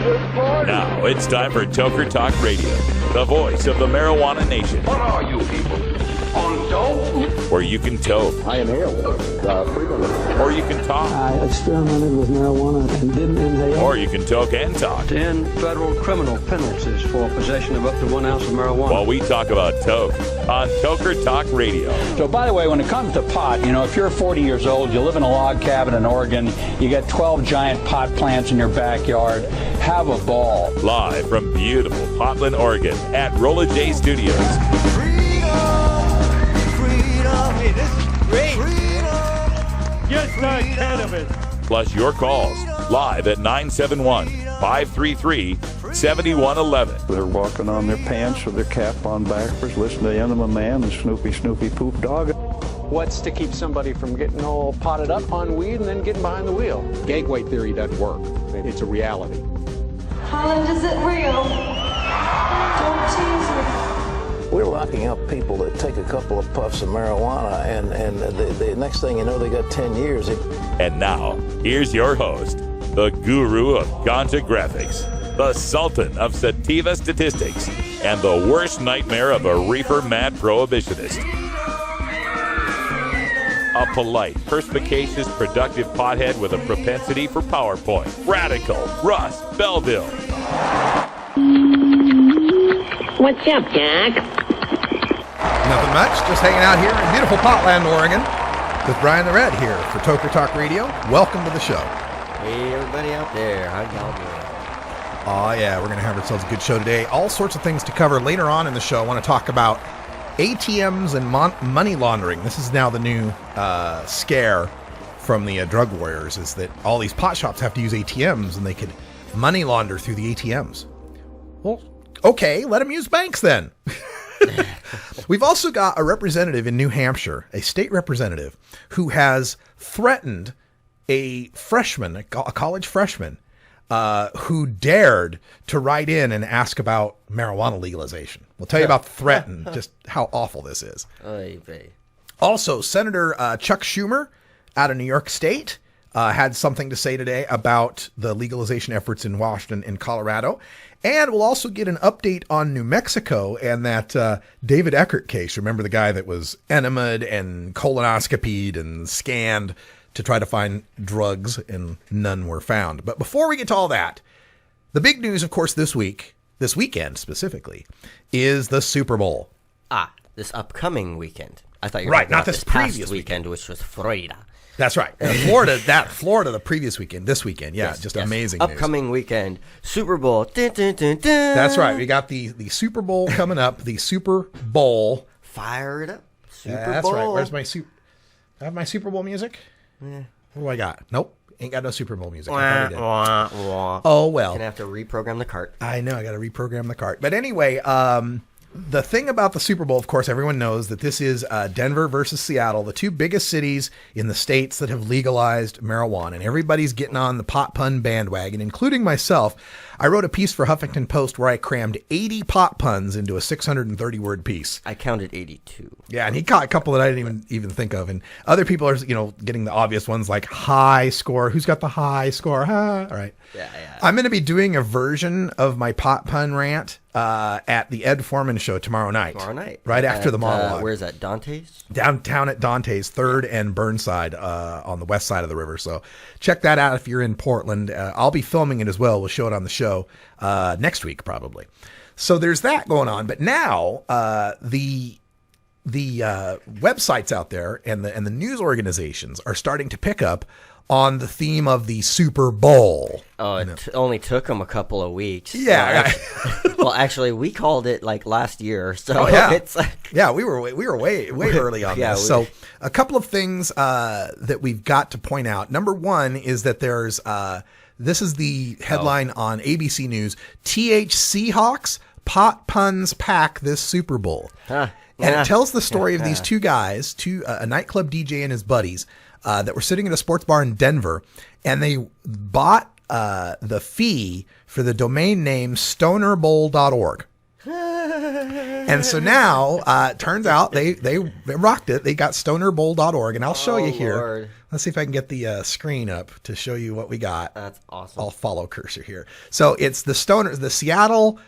Now it's time for Toker Talk Radio, the voice of the marijuana nation. What are you people? On dope? Where you can toke. I inhale frequently. Or you can talk. I experimented with marijuana and didn't inhale. Or you can toke and talk. 10 federal criminal penalties for possession of up to 1 ounce of marijuana. While we talk about toke on Toker Talk Radio. So, by the way, when it comes to pot, if you're 40 years old, you live in a log cabin in Oregon, you got 12 giant pot plants in your backyard, have a ball. Live from beautiful Portland, Oregon at Rolla J Studios. Hey, this is great. Just not cannabis. Plus your calls live at 971-533-7111. They're walking on their pants with their cap on backwards, listening to Enema Man and Snoopy Poop Dog. What's to keep somebody from getting all potted up on weed and then getting behind the wheel? Gateway theory doesn't work. It's a reality. Holland, is it real? Don't tease me. We're locking up people that take a couple of puffs of marijuana, and the next thing you know, they got 10 years. And now, here's your host, the guru of ganja graphics, the sultan of sativa statistics, and the worst nightmare of a reefer mad prohibitionist. A polite, perspicacious, productive pothead with a propensity for PowerPoint. Radical Russ Belville. What's up, Jack? Nothing much. Just hanging out here in beautiful Portland, Oregon, with Brian the Red here for Toker Talk Radio. Welcome to the show. Hey, everybody out there. How y'all doing? Oh, yeah. We're going to have ourselves a good show today. All sorts of things to cover later on in the show. I want to talk about ATMs and money laundering. This is now the new scare from the drug warriors, is that all these pot shops have to use ATMs and they could money launder through the ATMs. Well, okay, let them use banks then. We've also got a representative in New Hampshire, a state representative, who has threatened a freshman, a college freshman, who dared to write in and ask about marijuana legalization. We'll tell you about the threat and just how awful this is. Also, Senator Chuck Schumer out of New York State had something to say today about the legalization efforts in Washington and Colorado. And we'll also get an update on New Mexico and that David Eckert case. Remember the guy that was enemaed and colonoscopied and scanned to try to find drugs, and none were found. But before we get to all that, the big news, of course, this weekend specifically, is the Super Bowl. This upcoming weekend. I thought you were right, talking not about this past previous weekend, which was Florida. That's right. Florida the previous weekend, this weekend. Yeah, yes, just amazing upcoming news. Weekend, Super Bowl. Dun, dun, dun, dun. That's right. We got the Super Bowl coming up, the Super Bowl. Fire it up. Super That's Bowl. Right. Where's my I have my Super Bowl music? Yeah. What do I got? Nope. Ain't got no Super Bowl music. Wah, wah. Oh, well. You're going to have to reprogram the cart. I know. I got to reprogram the cart. But anyway, the thing about the Super Bowl, of course, everyone knows that this is Denver versus Seattle, the two biggest cities in the states that have legalized marijuana. And everybody's getting on the pot pun bandwagon, including myself. I wrote a piece for Huffington Post where I crammed 80 pot puns into a 630-word piece. I counted 82. Yeah, and he caught a couple that I didn't even think of. And other people are, getting the obvious ones like high score. Who's got the high score? All right. Yeah. I'm going to be doing a version of my pot pun rant at the Ed Foreman show tomorrow night. Right after the monologue. Where's that, Dante's? Downtown at Dante's, 3rd and Burnside on the west side of the river. So check that out if you're in Portland. I'll be filming it as well. We'll show it on the show next week probably. So there's that going on. But now the websites out there and the news organizations are starting to pick up on the theme of the Super Bowl. Oh, it only took them a couple of weeks. Yeah. Well, actually, we called it like last year. So it's like... Yeah, we were way early on this. So a couple of things that we've got to point out. Number one is that there's this is the headline on ABC News: TH Seahawks pot puns pack this Super Bowl. And it tells the story of these two guys, a nightclub DJ and his buddies, that were sitting at a sports bar in Denver, and they bought the fee for the domain name stonerbowl.org. And so now, turns out they rocked it. They got stonerbowl.org, and I'll show you here. Lord. Let's see if I can get the screen up to show you what we got. That's awesome. I'll follow cursor here. So it's the Seattle,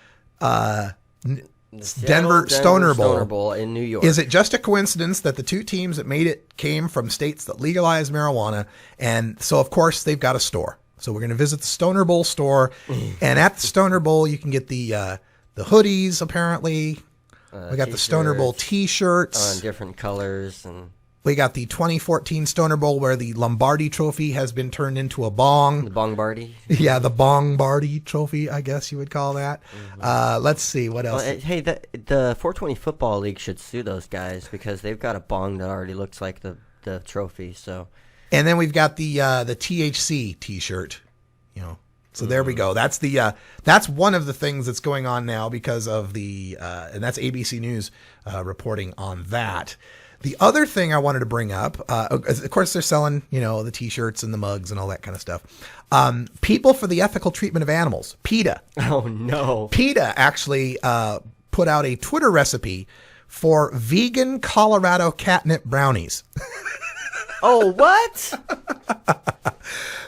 Denver Stoner Bowl in New York. Is it just a coincidence that the two teams that made it came from states that legalized marijuana? And so, of course, they've got a store. So we're going to visit the Stoner Bowl store. And at the Stoner Bowl, you can get the hoodies, apparently. We got the Stoner Bowl T-shirts. Different colors. And we got the 2014 Stoner Bowl where the Lombardi Trophy has been turned into a bong. The Bongbardi? Yeah, the Bongbardi Trophy, I guess you would call that. Mm-hmm. Let's see, what else? Well, hey, the 420 Football League should sue those guys because they've got a bong that already looks like the trophy, so... And then we've got the THC T-shirt, So there we go. That's that's one of the things that's going on now because of and that's ABC News reporting on that. The other thing I wanted to bring up, of course, they're selling, the T-shirts and the mugs and all that kind of stuff. People for the Ethical Treatment of Animals, PETA. Oh no! PETA actually put out a Twitter recipe for vegan Colorado catnip brownies. Oh, what?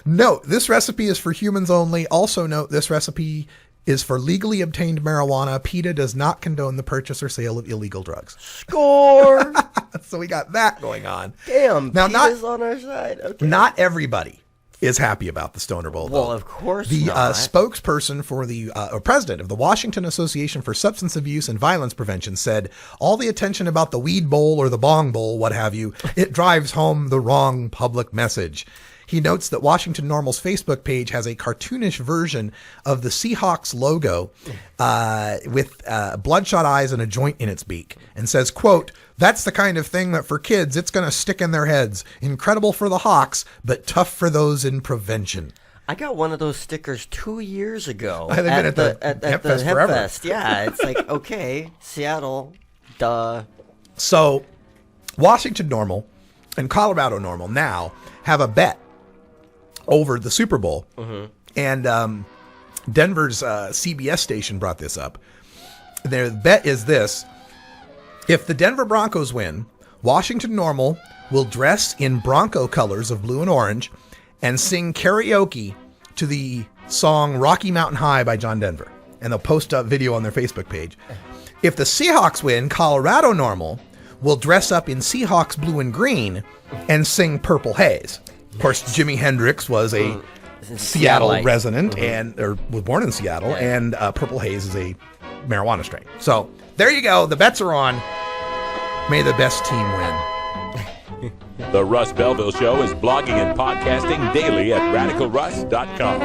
Note, this recipe is for humans only. Also note, this recipe is for legally obtained marijuana. PETA does not condone the purchase or sale of illegal drugs. Score! So we got that going on. Damn, now, PETA's on our side. Okay. Not everybody is happy about the Stoner Bowl, though. Well, of course the not. Spokesperson for the president of the Washington Association for Substance Abuse and Violence Prevention said, all the attention about the weed bowl or the bong bowl, what have you, it drives home the wrong public message. He notes that Washington Normal's Facebook page has a cartoonish version of the Seahawks logo with bloodshot eyes and a joint in its beak and says, quote, that's the kind of thing that for kids, it's going to stick in their heads. Incredible for the Hawks, but tough for those in prevention. I got one of those stickers 2 years ago They've been at the Hemp Fest forever. Fest. Yeah, it's like, okay, Seattle, duh. So Washington Normal and Colorado Normal now have a bet over the Super Bowl. Mm-hmm. And Denver's CBS station brought this up. Their bet is this. If the Denver Broncos win, Washington Normal will dress in Bronco colors of blue and orange and sing karaoke to the song Rocky Mountain High by John Denver. And they'll post a video on their Facebook page. If the Seahawks win, Colorado Normal will dress up in Seahawks blue and green and sing Purple Haze. Of course, Jimi Hendrix was a Seattle resident or was born in Seattle, and Purple Haze is a marijuana strain. So there you go. The bets are on. May the best team win. The Russ Belville Show is blogging and podcasting daily at radicalruss.com.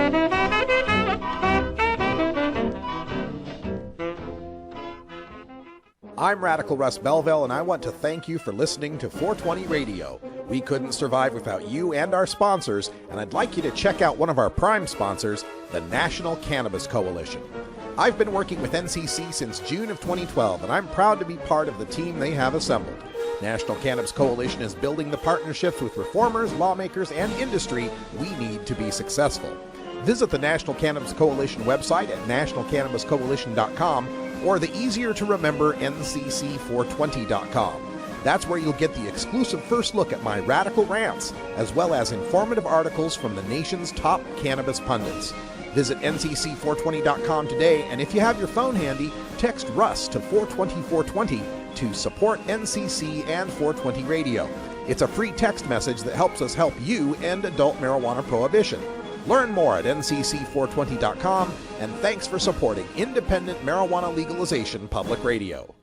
I'm Radical Russ Belville, and I want to thank you for listening to 420 Radio. We couldn't survive without you and our sponsors, and I'd like you to check out one of our prime sponsors, the National Cannabis Coalition. I've been working with NCC since June of 2012, and I'm proud to be part of the team they have assembled. National Cannabis Coalition is building the partnerships with reformers, lawmakers, and industry we need to be successful. Visit the National Cannabis Coalition website at nationalcannabiscoalition.com or the easier-to-remember ncc420.com. That's where you'll get the exclusive first look at my radical rants, as well as informative articles from the nation's top cannabis pundits. Visit ncc420.com today, and if you have your phone handy, text Russ to 420-420 to support NCC and 420 Radio. It's a free text message that helps us help you end adult marijuana prohibition. Learn more at ncc420.com, and thanks for supporting independent marijuana legalization public radio.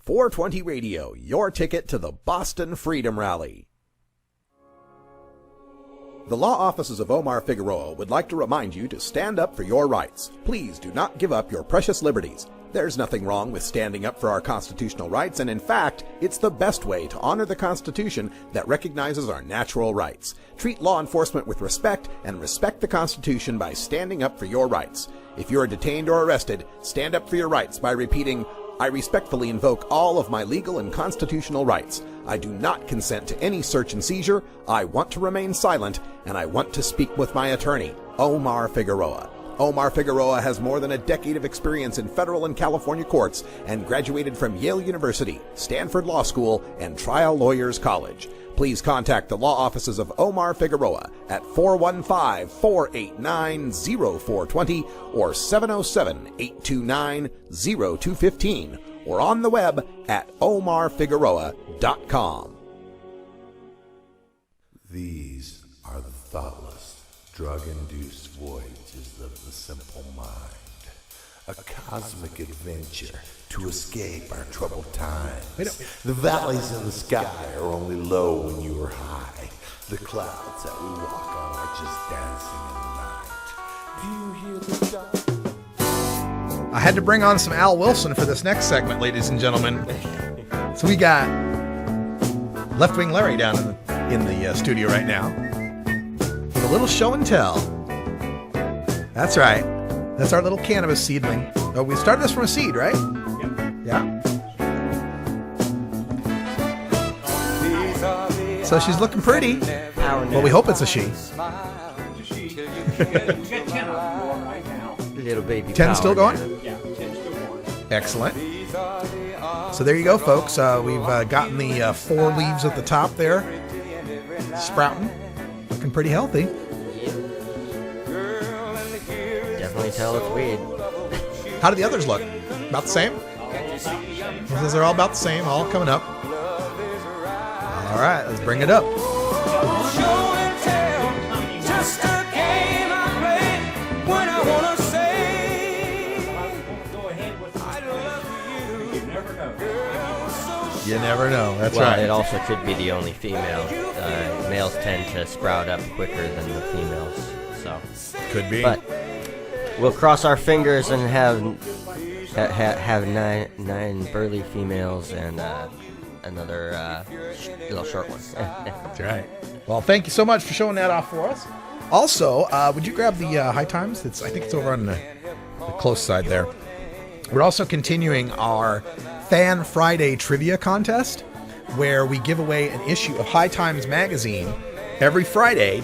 420 Radio, your ticket to the Boston Freedom Rally. The law offices of Omar Figueroa would like to remind you to stand up for your rights. Please do not give up your precious liberties. There's nothing wrong with standing up for our constitutional rights, and in fact, it's the best way to honor the Constitution that recognizes our natural rights. Treat law enforcement with respect and respect the Constitution by standing up for your rights. If you are detained or arrested, stand up for your rights by repeating, I respectfully invoke all of my legal and constitutional rights. I do not consent to any search and seizure. I want to remain silent, and I want to speak with my attorney, Omar Figueroa. Omar Figueroa has more than a decade of experience in federal and California courts and graduated from Yale University, Stanford Law School, and Trial Lawyers College. Please contact the law offices of Omar Figueroa at 415-489-0420 or 707-829-0215 or on the web at omarfigueroa.com. These are the thoughtless, drug-induced voyages of the simple mind. A cosmic adventure to escape our troubled times. The valleys in the sky are only low when you are high. The clouds that we walk on are just dancing in the night. Do you hear the sound? I had to bring on some Al Wilson for this next segment, ladies and gentlemen. So we got Left Wing Larry down in the studio right now with a little show and tell. That's right. That's our little cannabis seedling. Oh, we started this from a seed, right? Yeah. So she's looking pretty. Well, we hope it's a she. Little baby. 10 still going? Yeah, 10 still going. Excellent. So there you go, folks. We've gotten the 4 leaves at the top there sprouting. Looking pretty healthy. Definitely tell it's weed. How do the others look? About the same? He says they're all about the same, all coming up. All right, let's bring it up. You never know. That's right. It also could be the only female. Males tend to sprout up quicker than the females. So could be. But we'll cross our fingers and have 9 burly females and another little short one. That's right. Well, thank you so much for showing that off for us. Also, would you grab the High Times? I think it's over on the close side there. We're also continuing our Fan Friday trivia contest, where we give away an issue of High Times magazine every Friday,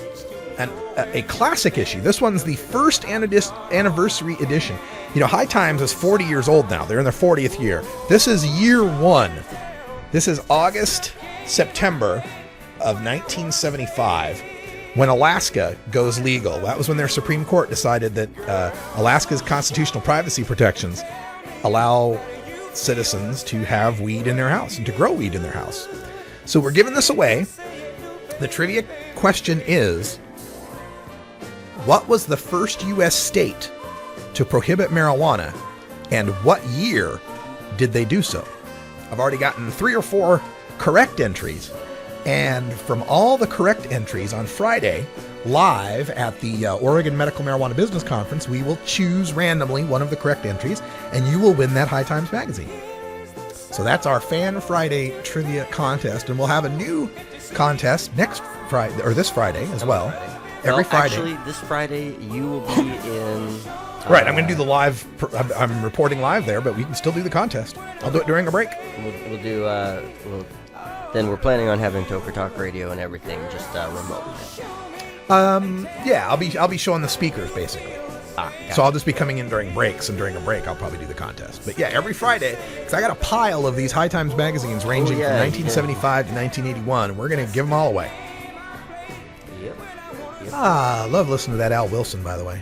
and a classic issue. This one's the first anniversary edition. You know, High Times is 40 years old now. They're in their 40th year. This is year 1. This is August, September of 1975, when Alaska goes legal. That was when their Supreme Court decided that Alaska's constitutional privacy protections allow citizens to have weed in their house and to grow weed in their house. So we're giving this away. The trivia question is, what was the first U.S. state to prohibit marijuana, and what year did they do so? I've already gotten 3 or 4 correct entries, and from all the correct entries on Friday, live at the Oregon Medical Marijuana Business Conference, we will choose randomly one of the correct entries, and you will win that High Times magazine. So that's our Fan Friday trivia contest, and we'll have a new contest next Friday, or this Friday as well. Every Friday. Actually, this Friday you will be in. Right, I'm going to do the live. I'm reporting live there, but we can still do the contest. I'll do it during a break. We'll do. Then we're planning on having Toker Talk Radio and everything, just remotely. Yeah, I'll be showing the speakers basically. So I'll just be coming in during breaks, and during a break I'll probably do the contest. But yeah, every Friday, because I got a pile of these High Times magazines ranging from 1975 to 1981, and we're going to give them all away. Yep. I love listening to that Al Wilson, by the way.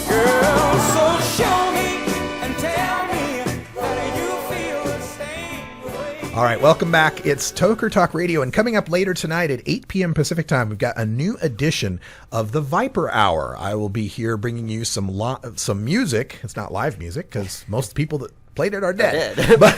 Girl, so show me and tell me how you feel the same way. All right, welcome back. It's Toker Talk Radio, and coming up later tonight at 8 p.m. Pacific Time, we've got a new edition of the Viper Hour. I will be here bringing you some music. It's not live music, because most of the people that played it are dead. But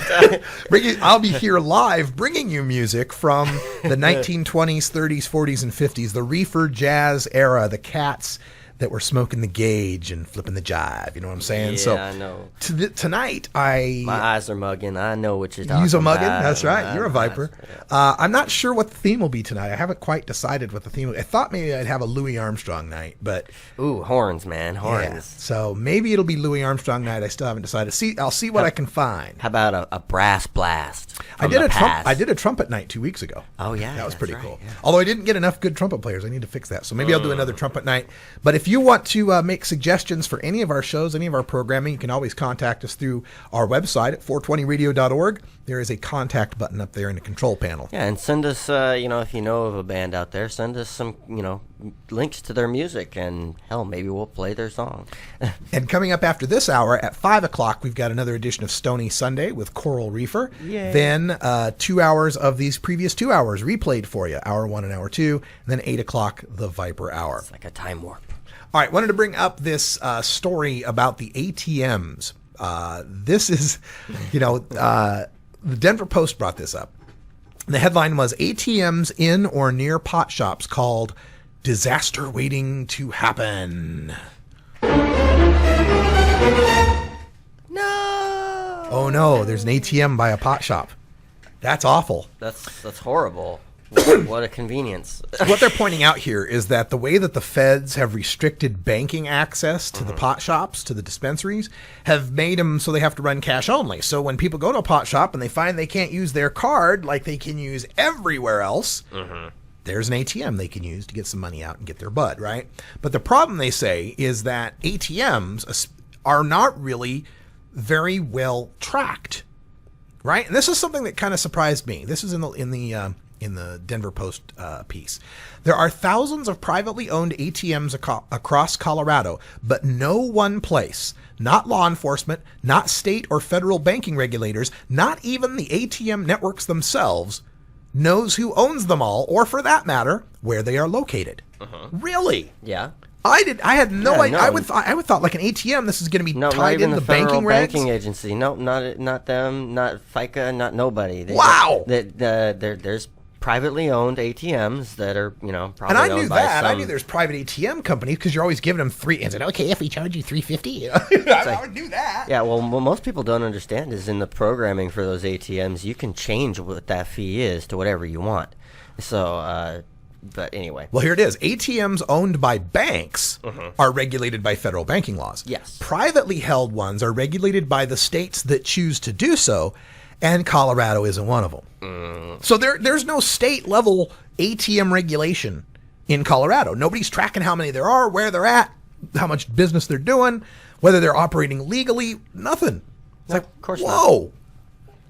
I'll be here live bringing you music from the 1920s, 30s, 40s, and 50s, the reefer jazz era, the cats that were smoking the gauge and flipping the jive. You know what I'm saying? Yeah, so I know. Tonight, my eyes are mugging. I know what you're talking about. Use a mugging? That's right. You're a Viper. I'm not sure what the theme will be tonight. I haven't quite decided what the theme will be. I thought maybe I'd have a Louis Armstrong night, but... Ooh, horns, man. Horns. Yeah. So maybe it'll be Louis Armstrong night. I still haven't decided. I'll see what I can find. How about a brass blast? I did a trumpet night 2 weeks ago. Oh, yeah. That was pretty cool. Yeah. Although I didn't get enough good trumpet players. I need to fix that. So maybe I'll do another trumpet night. But if if you want to make suggestions for any of our shows, any of our programming, you can always contact us through our website at 420radio.org. There is a contact button up there in the control panel. Yeah, and send us, if you know of a band out there, send us some, links to their music, and hell, maybe we'll play their song. And coming up after this hour at 5 o'clock, we've got another edition of Stony Sunday with Coral Reefer. Yay. Then 2 hours of these previous 2 hours replayed for you, hour 1 and hour 2. And then 8 o'clock, the Viper Hour. It's like a time warp. All right, wanted to bring up this story about the ATMs. This is, the Denver Post brought this up. The headline was ATMs in or near pot shops called disaster waiting to happen. No! Oh no, there's an ATM by a pot shop. That's awful. That's horrible. What a convenience. What they're pointing out here is that the way that the feds have restricted banking access to the pot shops, to the dispensaries, have made them so they have to run cash only. So when people go to a pot shop and they find they can't use their card like they can use everywhere else, there's an ATM they can use to get some money out and get their bud, right? But the problem, they say, is that ATMs are not really very well tracked, right? And this is something that kind of surprised me. This is in the Denver Post piece. There are thousands of privately owned ATMs across Colorado, but no one place, not law enforcement, not state or federal banking regulators, not even the ATM networks themselves, knows who owns them all, or for that matter, where they are located. Really? Yeah. I had no idea. I would thought like an ATM, this is going to be tied in the banking regs. Banking agency. No, not them, not FICA, not nobody. Wow. There's privately owned ATMs that are, probably and I owned knew by that. I some- knew there's private ATM companies because you're always giving them free. Is it okay if we charge you $350? I knew that. Yeah, well, what most people don't understand is in the programming for those ATMs, you can change what that fee is to whatever you want. So, but anyway. Well, here it is. ATMs owned by banks are regulated by federal banking laws. Yes. Privately held ones are regulated by the states that choose to do so, and Colorado isn't one of them. So there's no state level ATM regulation in Colorado. Nobody's tracking how many there are, where they're at, how much business they're doing, whether they're operating legally, nothing. It's like, of course whoa.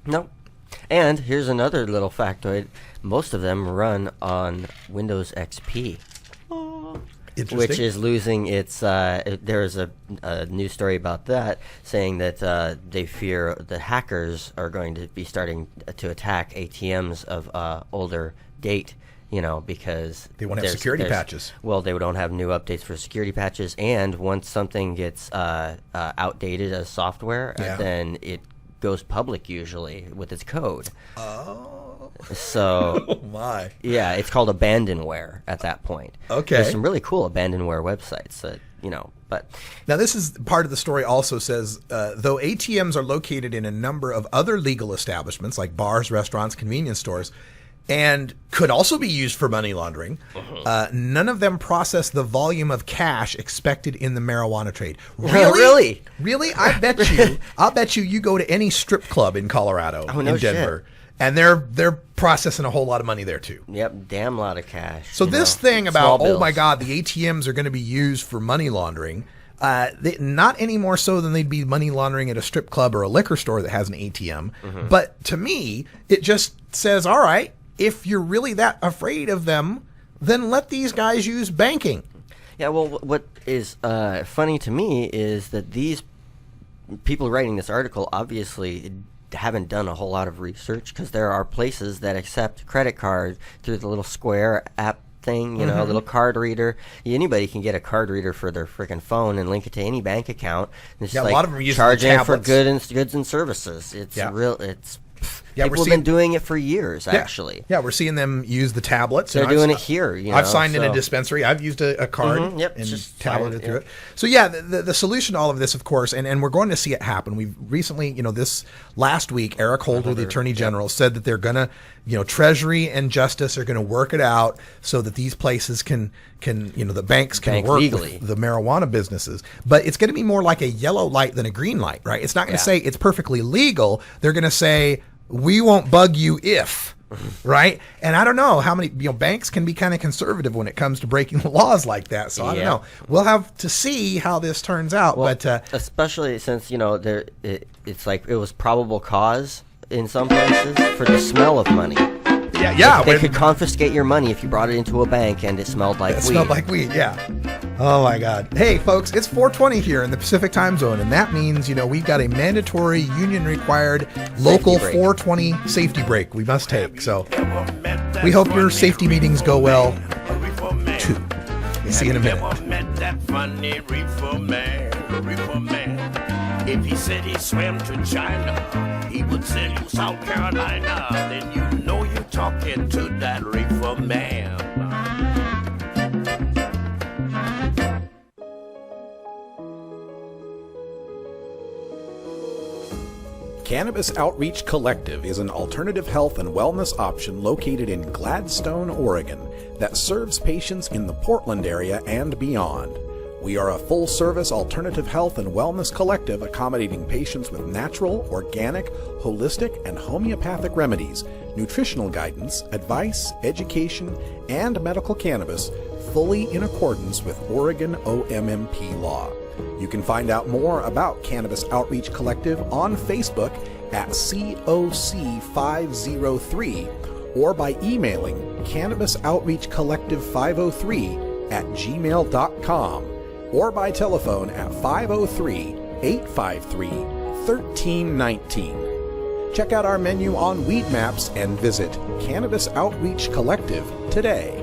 No. And here's another little factoid. Most of them run on Windows XP. Which is losing its, there's a news story about that saying that they fear the hackers are going to be starting to attack ATMs of older date, because they won't have security patches. Well, they don't have new updates for security patches, and once something gets outdated as software, then it goes public usually with its code. Oh. So, oh my. Yeah, it's called abandonware at that point. Okay. There's some really cool abandonware websites that, but. Now, this is part of the story also says, though ATMs are located in a number of other legal establishments like bars, restaurants, convenience stores, and could also be used for money laundering, none of them process the volume of cash expected in the marijuana trade. Really? Really? I'll bet you go to any strip club in Colorado, in Denver. Shit. And they're processing a whole lot of money there too. Yep, damn lot of cash. So this thing about, oh my God, the ATMs are going to be used for money laundering, not any more so than they'd be money laundering at a strip club or a liquor store that has an ATM. But to me, it just says, all right, if you're really that afraid of them, then let these guys use banking. Yeah, well, what is funny to me is that these people writing this article obviously haven't done a whole lot of research, because there are places that accept credit cards through the little Square app thing, a little card reader. Anybody can get a card reader for their freaking phone and link it to any bank account. And it's a lot of them use charging for goods and services. People have been doing it for years, actually. Yeah, we're seeing them use the tablets. They're doing it here. I've signed in a dispensary. I've used a card and tableted through it. So yeah, the solution to all of this, of course, and we're going to see it happen. We've recently, this last week, Eric Holder, the Attorney General, said that they're going to, Treasury and Justice are going to work it out so that these places can the banks can work legally with the marijuana businesses. But it's going to be more like a yellow light than a green light, right? It's not going to say it's perfectly legal. They're going to say, we won't bug you if, right? And I don't know how many, banks can be kind of conservative when it comes to breaking the laws like that. So I don't know. We'll have to see how this turns out. Well, but especially since, it's like it was probable cause in some places for the smell of money. Yeah. They could confiscate your money if you brought it into a bank and it smelled like weed. It smelled like weed, yeah. Oh, my God. Hey, folks, it's 4:20 here in the Pacific time zone, and that means, we've got a mandatory union-required local 4:20 safety break we must take. So we hope your safety meetings go well, too. We'll see you in a minute. That funny reefer man. If he said he swam to China, he would sell you South Carolina. Then you know you're talking to that reefer man. Cannabis Outreach Collective is an alternative health and wellness option located in Gladstone, Oregon, that serves patients in the Portland area and beyond. We are a full-service alternative health and wellness collective accommodating patients with natural, organic, holistic, and homeopathic remedies, nutritional guidance, advice, education, and medical cannabis, fully in accordance with Oregon OMMP law. You can find out more about Cannabis Outreach Collective on Facebook at COC503 or by emailing cannabisoutreachcollective503@gmail.com or by telephone at 503-853-1319. Check out our menu on Weed Maps and visit Cannabis Outreach Collective today.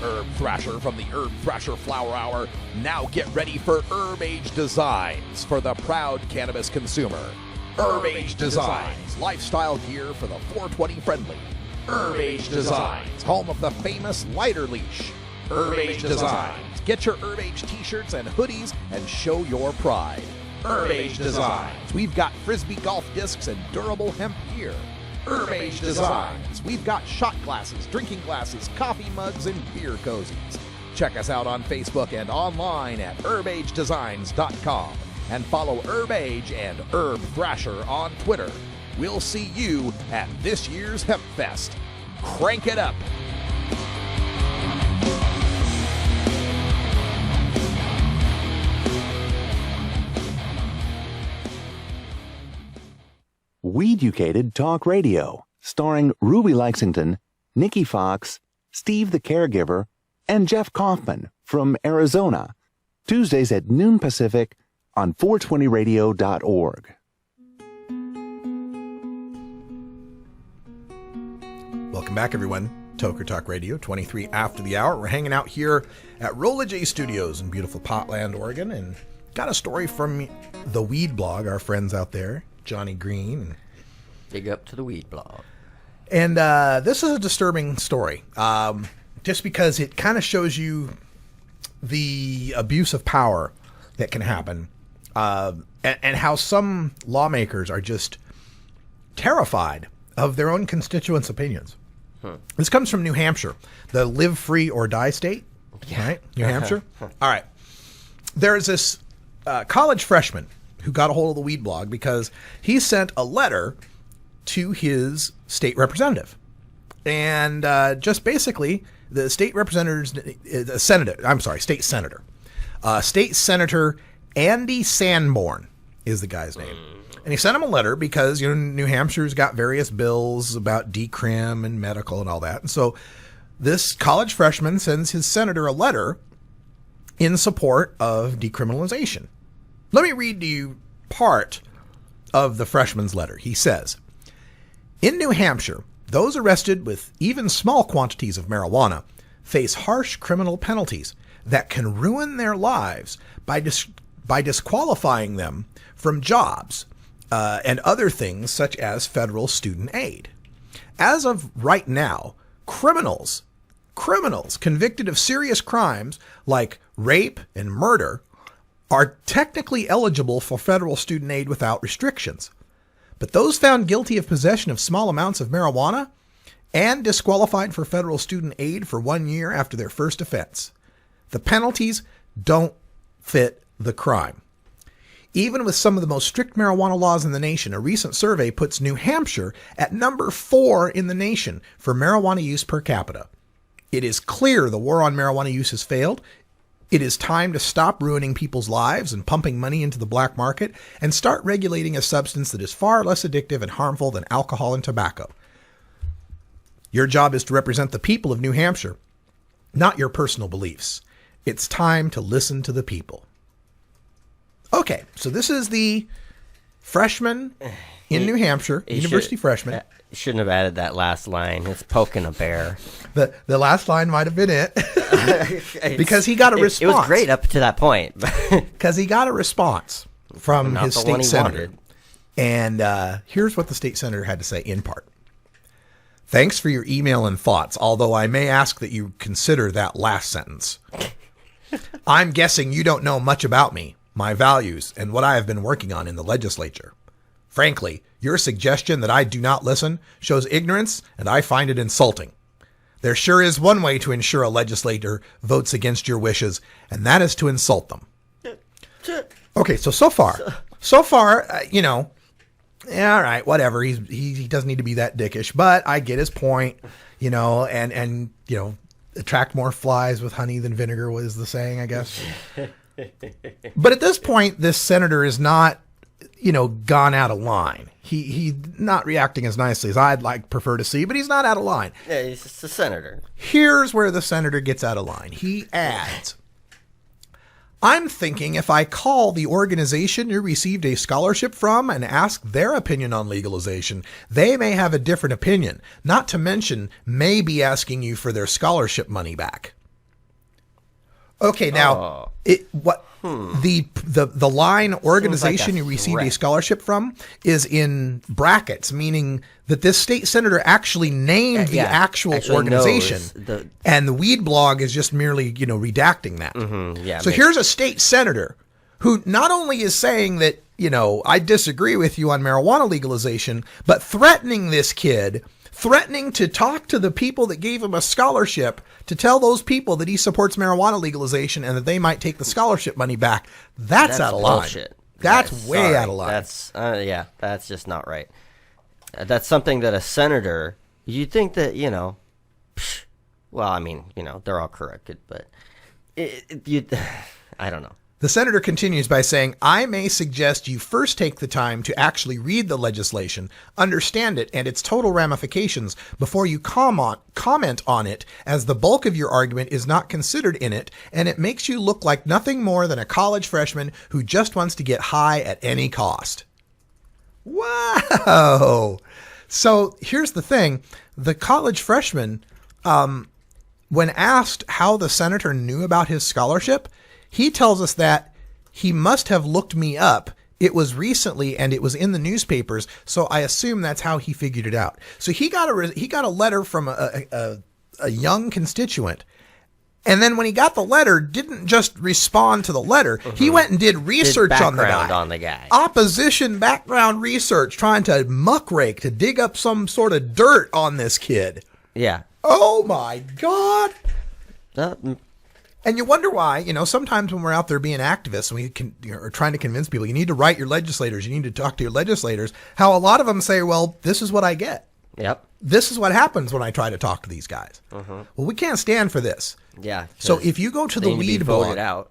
Herb Thrasher from the Herb Thrasher Flower Hour. Now get ready for Herb Age Designs for the proud cannabis consumer. Herb Age Designs, lifestyle gear for the 420 friendly. Herb Age Designs, home of the famous lighter leash. Herb Age Designs, get your Herb Age t-shirts and hoodies and show your pride. Herb Age Designs, we've got frisbee golf discs and durable hemp gear. Herb Age Designs, we've got shot glasses, drinking glasses, coffee mugs, and beer cozies. Check us out on Facebook and online at herbagedesigns.com and follow Herb Age and Herb Thrasher on Twitter. We'll see you at this year's Hemp Fest. Crank it up! Weeducated Talk Radio, starring Ruby Lexington, Nikki Fox, Steve the Caregiver, and Jeff Kaufman from Arizona. Tuesdays at noon Pacific on 420radio.org. Welcome back, everyone. Toker Talk Radio, 23 after the hour. We're hanging out here at Rolla J Studios in beautiful Potland, Oregon, and got a story from the Weed Blog, our friends out there. Johnny Green. Dig up to the Weed Blog. And this is a disturbing story, just because it kind of shows you the abuse of power that can happen, and how some lawmakers are just terrified of their own constituents' opinions. This comes from New Hampshire, the live free or die state, right? New Hampshire. All right. There's this college freshman who got a hold of the Weed Blog because he sent a letter to his state representative. And just basically, the state state senator. State Senator Andy Sanborn is the guy's name. And he sent him a letter because, New Hampshire's got various bills about decrim and medical and all that. And so this college freshman sends his senator a letter in support of decriminalization. Let me read to you part of the freshman's letter. He says, in New Hampshire, those arrested with even small quantities of marijuana face harsh criminal penalties that can ruin their lives by disqualifying them from jobs and other things such as federal student aid. As of right now, criminals convicted of serious crimes like rape and murder are technically eligible for federal student aid without restrictions. But those found guilty of possession of small amounts of marijuana and disqualified for federal student aid for 1 year after their first offense. The penalties don't fit the crime. Even with some of the most strict marijuana laws in the nation, a recent survey puts New Hampshire at number 4 in the nation for marijuana use per capita. It is clear the war on marijuana use has failed. It is time to stop ruining people's lives and pumping money into the black market and start regulating a substance that is far less addictive and harmful than alcohol and tobacco. Your job is to represent the people of New Hampshire, not your personal beliefs. It's time to listen to the people. Okay, so this is the freshman in New Hampshire, university freshman. Shouldn't have added that last line. It's poking a bear. The last line might have been it. Because he got a response. It was great up to that point. Because he got a response from Not his the one state he senator. wanted. And here's what the state senator had to say in part. Thanks for your email and thoughts, although I may ask that you consider that last sentence. I'm guessing you don't know much about me, my values, and what I have been working on in the legislature. Frankly, your suggestion that I do not listen shows ignorance, and I find it insulting. There sure is one way to ensure a legislator votes against your wishes, and that is to insult them. Okay, so far, yeah, all right, whatever. He doesn't need to be that dickish, but I get his point, and attract more flies with honey than vinegar was the saying, I guess. But at this point, this senator is not, gone out of line. He's not reacting as nicely as I'd prefer to see, but he's not out of line. Yeah, he's just a senator. Here's where the senator gets out of line. He adds, I'm thinking if I call the organization you received a scholarship from and ask their opinion on legalization, they may have a different opinion, not to mention may be asking you for their scholarship money back. Okay, now, the line organization you received a scholarship from is in brackets, meaning that this state senator actually named the actual organization, and the Weed blog is just merely, redacting that. Mm-hmm, Here's a state senator who not only is saying that, I disagree with you on marijuana legalization, but threatening this kid, threatening to talk to the people that gave him a scholarship to tell those people that he supports marijuana legalization and that they might take the scholarship money back. That's out of bullshit. line. That's way out of line. That's just not right. That's something that a senator, you'd think that, they're all corrected, but I don't know. The senator continues by saying, I may suggest you first take the time to actually read the legislation, understand it and its total ramifications before you comment on it, as the bulk of your argument is not considered in it, and it makes you look like nothing more than a college freshman who just wants to get high at any cost. Wow. So here's the thing. The college freshman, when asked how the senator knew about his scholarship, he tells us that he must have looked me up. It was recently and it was in the newspapers, so I assume that's how he figured it out. So he got a letter from a young constituent, and then when he got the letter, didn't just respond to the letter. Mm-hmm. He went and did research on the guy. Opposition background research, trying to muckrake, to dig up some sort of dirt on this kid. Yeah. Oh my God. And you wonder why, sometimes when we're out there being activists and we are trying to convince people, you need to write your legislators, you need to talk to your legislators, how a lot of them say, well, this is what I get. Yep. This is what happens when I try to talk to these guys. Mm-hmm. Well, we can't stand for this. Yeah. So if you go to the Weed blog,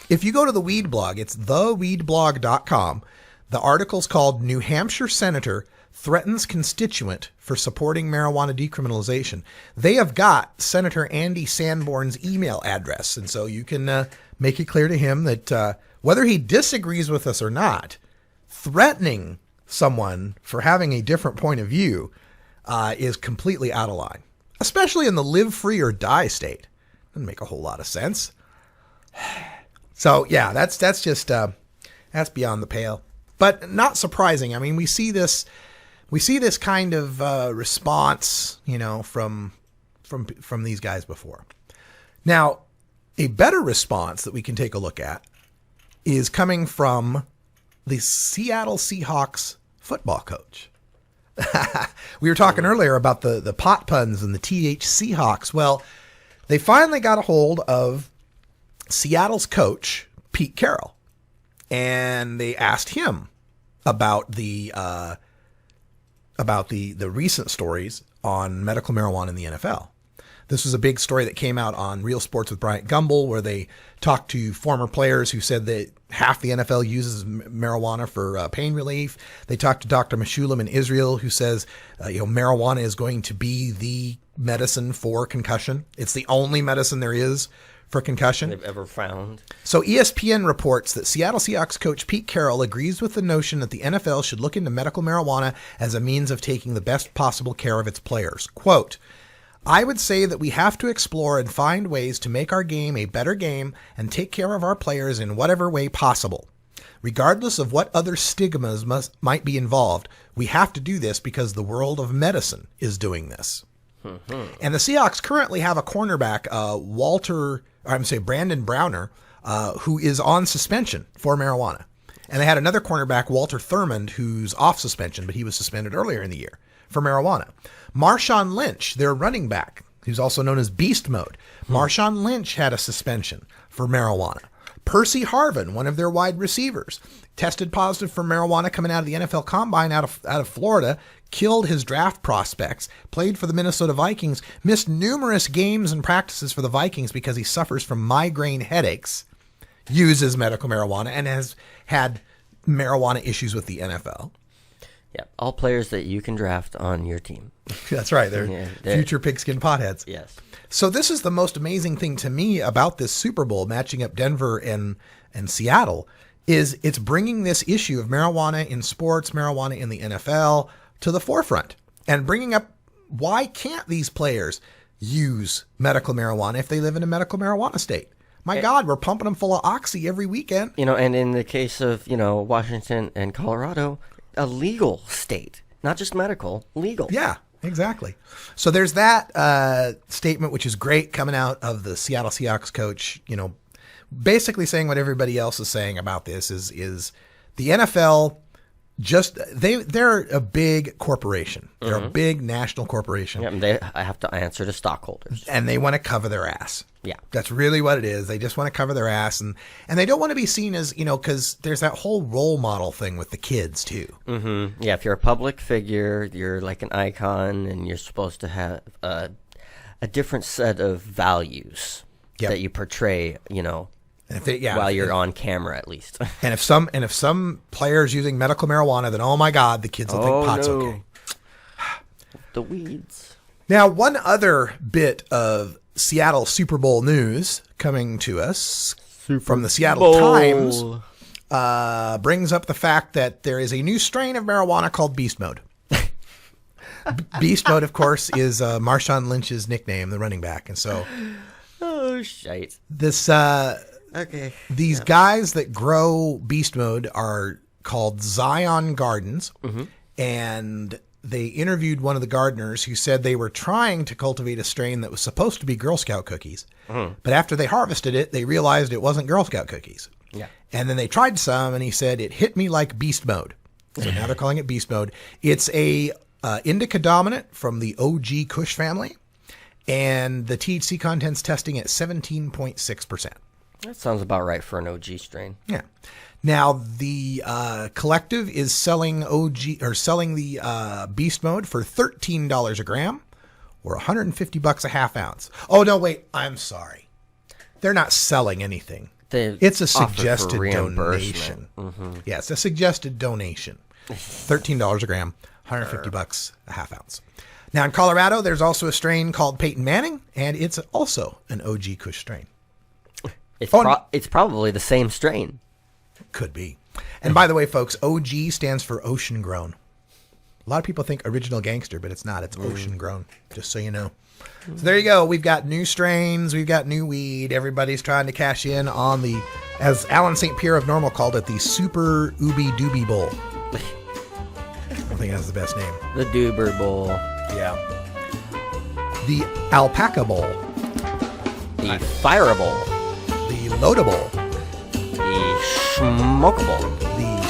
if you go to the Weed blog, it's theweedblog.com. The article's called New Hampshire Senator Threatens Constituent for Supporting Marijuana Decriminalization. They have got Senator Andy Sanborn's email address, and so you can make it clear to him that whether he disagrees with us or not, threatening someone for having a different point of view is completely out of line, especially in the live free or die state. Doesn't make a whole lot of sense. So yeah, that's just that's beyond the pale, but not surprising. I mean, we see this kind of response, from these guys before. Now, a better response that we can take a look at is coming from the Seattle Seahawks football coach. We were talking earlier about the pot puns and the THC Hawks. Well, they finally got a hold of Seattle's coach, Pete Carroll, and they asked him about the recent stories on medical marijuana in the NFL. This was a big story that came out on Real Sports with Bryant Gumbel, where they talked to former players who said that half the NFL uses marijuana for pain relief. They talked to Dr. Meshulam in Israel, who says, marijuana is going to be the medicine for concussion. It's the only medicine there is for concussion they've ever found. So ESPN reports that Seattle Seahawks coach Pete Carroll agrees with the notion that the NFL should look into medical marijuana as a means of taking the best possible care of its players. Quote, I would say that we have to explore and find ways to make our game a better game and take care of our players in whatever way possible. Regardless of what other stigmas might be involved, we have to do this because the world of medicine is doing this. And the Seahawks currently have a cornerback, Brandon Browner, who is on suspension for marijuana. And they had another cornerback, Walter Thurmond, who's off suspension, but he was suspended earlier in the year for marijuana. Marshawn Lynch, their running back, who's also known as Beast Mode. Marshawn Lynch had a suspension for marijuana. Percy Harvin, one of their wide receivers, tested positive for marijuana coming out of the NFL Combine out of Florida, killed his draft prospects, played for the Minnesota Vikings, missed numerous games and practices for the Vikings because he suffers from migraine headaches, uses medical marijuana, and has had marijuana issues with the NFL. Yeah, all players that you can draft on your team. That's right. They're future pigskin potheads. Yes. So this is the most amazing thing to me about this Super Bowl matching up Denver and Seattle is it's bringing this issue of marijuana in sports, marijuana in the NFL to the forefront and bringing up why can't these players use medical marijuana if they live in a medical marijuana state? My God, we're pumping them full of oxy every weekend. And in the case of, Washington and Colorado, a legal state, not just medical, legal. Yeah, exactly. So there's that statement, which is great, coming out of the Seattle Seahawks coach, basically saying what everybody else is saying about this is the NFL they're a big corporation. They're a big national corporation. Yeah, they have to answer to stockholders. And they want to cover their ass. Yeah. That's really what it is. They just want to cover their ass. And they don't want to be seen as, because there's that whole role model thing with the kids, too. Mm-hmm. Yeah, if you're a public figure, you're like an icon, and you're supposed to have a different set of values that you portray, And while you're on camera, at least. And if some player's using medical marijuana, then oh my God, the kids will think pot's okay. The weeds. Now, one other bit of Seattle Super Bowl news coming to us from the Seattle Times brings up the fact that there is a new strain of marijuana called Beast Mode. Beast Mode, of course, is Marshawn Lynch's nickname, the running back, and so. Oh shite! This. Okay. These guys that grow Beast Mode are called Zion Gardens, and they interviewed one of the gardeners who said they were trying to cultivate a strain that was supposed to be Girl Scout cookies, but after they harvested it, they realized it wasn't Girl Scout cookies. Yeah. And then they tried some, and he said it hit me like Beast Mode. So now they're calling it Beast Mode. It's a indica dominant from the OG Kush family, and the THC content's testing at 17.6%. That sounds about right for an OG strain. Yeah. Now the collective is selling the Beast Mode for $13 a gram, or $150 a half ounce. Oh no, wait, I'm sorry. They're not selling anything. It's a suggested donation. Yeah, it's a suggested donation. $13 a gram, $150 a half ounce. Now in Colorado, there's also a strain called Peyton Manning, and it's also an OG Kush strain. It's probably the same strain. Could be. And by the way, folks, OG stands for ocean grown. A lot of people think original gangster, but it's not. It's ocean grown, just so you know. So there you go. We've got new strains. We've got new weed. Everybody's trying to cash in on the, as Alan St. Pierre of Normal called it, the Super Ooby Dooby Bowl. I think that's the best name. The Doober Bowl. Yeah. The Alpaca Bowl. The Fire Bowl. The Loadable. The Smokable. The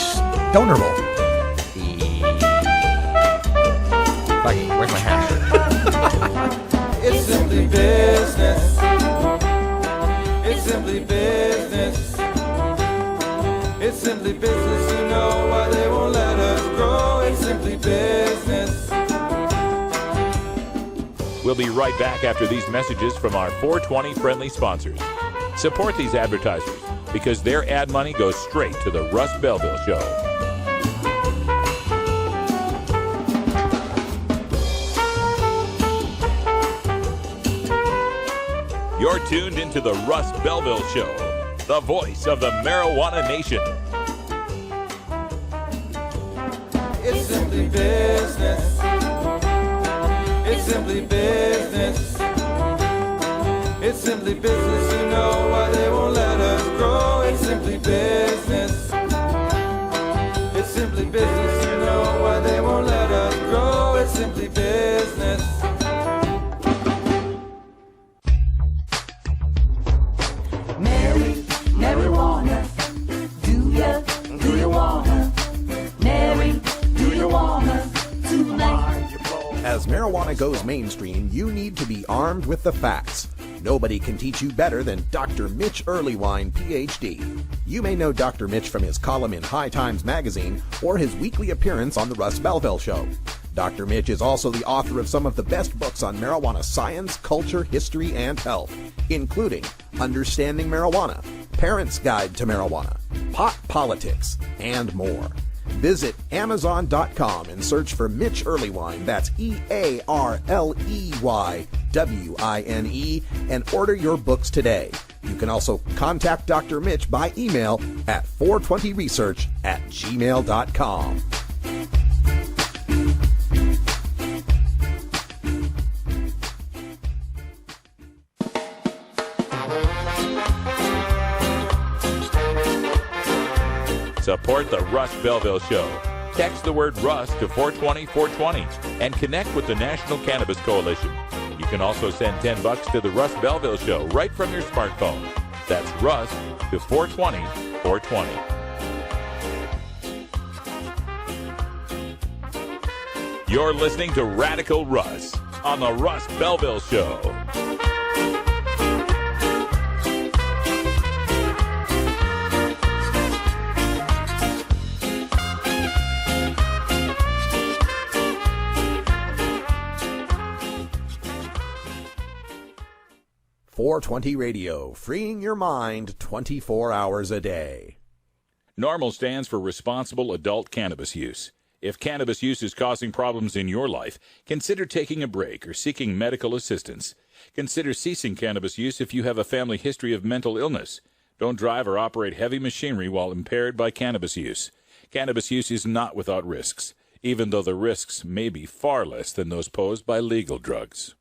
Stoner Bowl. The Where's my hat? It's simply business. It's simply business. It's simply business. You know why they won't let us grow. It's simply business. We'll be right back after these messages from our 420 friendly sponsors. Support these advertisers because their ad money goes straight to the Russ Belville Show. You're tuned into the Russ Belville Show, the voice of the marijuana nation. It's simply business. It's simply business. It's simply business. You know why they won't let us grow. It's simply business. It's simply business. You know why they won't let us grow. It's simply business. Marijuana, do you wanna? Mary, do you wanna tonight? As marijuana goes mainstream, you need to be armed with the facts. Nobody can teach you better than Dr. Mitch Earlywine, Ph.D. You may know Dr. Mitch from his column in High Times magazine or his weekly appearance on the Russ Belville Show. Dr. Mitch is also the author of some of the best books on marijuana science, culture, history, and health, including Understanding Marijuana, Parents' Guide to Marijuana, Pot Politics, and more. Visit Amazon.com and search for Mitch Earlywine, that's EARLEYWINE, and order your books today. You can also contact Dr. Mitch by email at 420research@gmail.com. Support the Russ Belville Show. Text the word Russ to 420-420 and connect with the National Cannabis Coalition. You can also send $10 to the Russ Belville Show right from your smartphone. That's Russ to 420-420. You're listening to Radical Russ on the Russ Belville Show. .420 Radio, freeing your mind 24 hours a day. NORMAL stands for Responsible Adult Cannabis Use. If cannabis use is causing problems in your life, consider taking a break or seeking medical assistance. Consider ceasing cannabis use if you have a family history of mental illness. Don't drive or operate heavy machinery while impaired by cannabis use. Cannabis use is not without risks, even though the risks may be far less than those posed by legal drugs.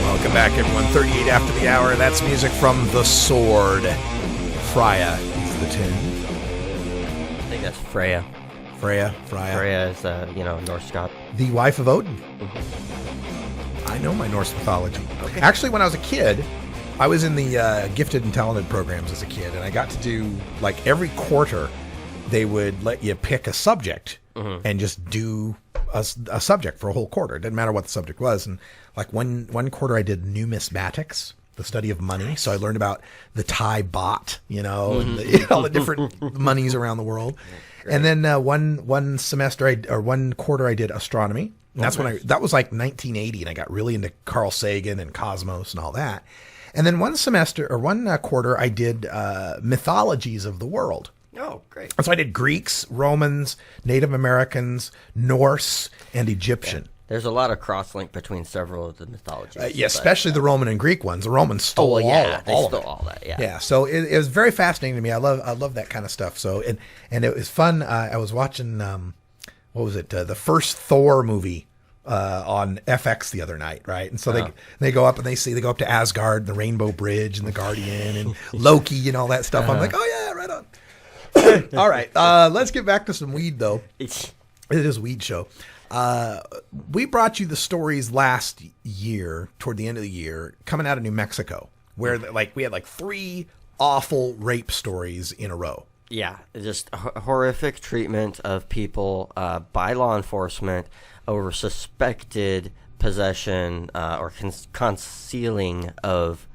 Welcome back, everyone. 38 after the hour. That's music from The Sword. Freya is the tune. I think that's Freya. Freya. Freya is, Norse god. The wife of Odin. Mm-hmm. I know my Norse mythology. Okay. Actually, when I was a kid, I was in the gifted and talented programs as a kid, and I got to do, like, every quarter, they would let you pick a subject and just do a subject for a whole quarter. It didn't matter what the subject was. And, like, one quarter I did numismatics, the study of money. So I learned about the Thai baht, and all the different monies around the world. And then one quarter I did astronomy. That was like 1980, and I got really into Carl Sagan and cosmos and all that. And then one quarter I did mythologies of the world. Oh, great. And so I did Greeks, Romans, Native Americans, Norse, and Egyptian. Yeah. There's a lot of cross-link between several of the mythologies. Especially the Roman and Greek ones. The Romans stole all that. Yeah. Yeah. So it was very fascinating to me. I love that kind of stuff. So and it was fun. I was watching what was it? The first Thor movie on FX the other night, right? And so they go up and they go up to Asgard, the Rainbow Bridge, and the Guardian, and Loki, and all that stuff. I'm like, oh yeah, right on. All right, let's get back to some weed though. It is a weed show. We brought you the stories last year, toward the end of the year, coming out of New Mexico, where we had 3 awful rape stories in a row. Yeah, just horrific treatment of people by law enforcement over suspected possession or concealing of